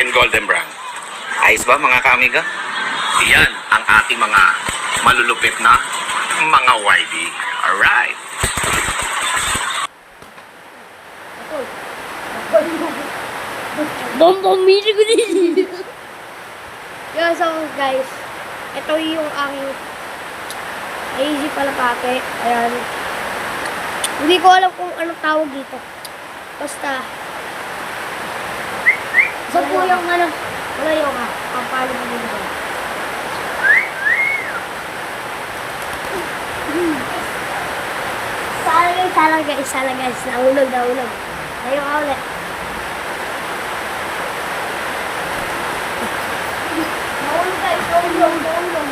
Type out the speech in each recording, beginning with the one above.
and golden brown. Ayos ba mga kaamiga? Yan ang ating mga malulupit na mga YB. Alright. Bombomili ko din. Yo, so guys, ito yung aking easy palapate. Ayan. Hindi ko alam kung anong tawag dito. Basta, so po yung ano, wala yung ang palo mo dito. Sala guys, nahulog. Ayaw ka ulit.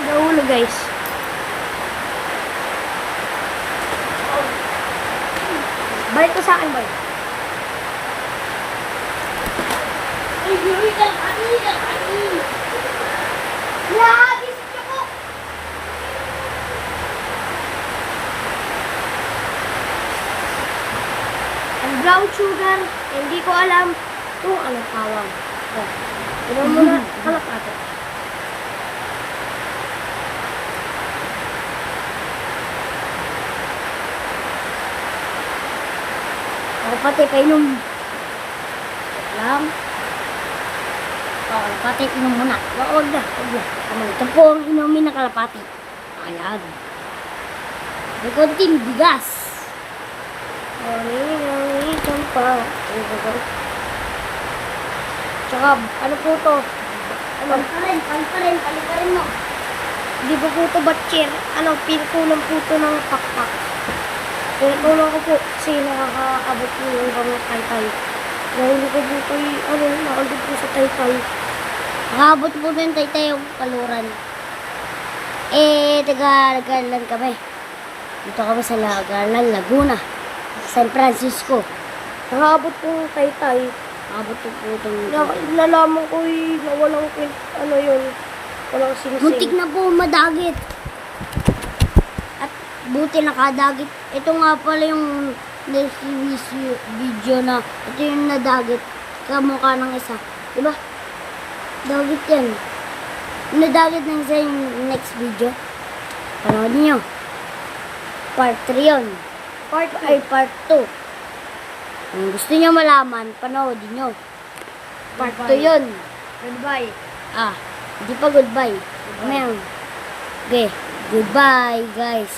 Nahulog guys. Balik ko sa akin, boy. Ang brown sugar, hindi ko alam kung anong tawag. Ito muna, kalapate. Ako pati painom. Lang. Kalapate, inom muna. Huwag na. Ito po ang inumin ng kalapate. Ayan. May konting bigas. Ito pa. Tsaka, ano po to? Palikarin mo. Hindi po po to batcher. Ano, pinkulang po to ng pakpak. Pinkulang ko po kasi nakakaabot po yung mga taytay. Nahuli ko po kay, nakaldog po sa taytay. Nakabot po na yung taytay yung kaluran. Taga-Lagalan kami. Dito kami sa Lagalan, Laguna. San Francisco. Nakabot po yung taytay. Nakabot po itong... Nalaman ko na walang, walang singsing. Muntik na po madagit. At buti nakadagit. Ito nga pala yung next video na ito yung nadagit. Kamukha ng isa. Diba? Dagit yan. Nadagit ng isa yung next video. Panoodin nyo. Part 3 yun. Part 2. Kung gusto nyo malaman, panoodin nyo. Part 2 yun. Goodbye. Hindi pa goodbye. Okay. Goodbye, guys.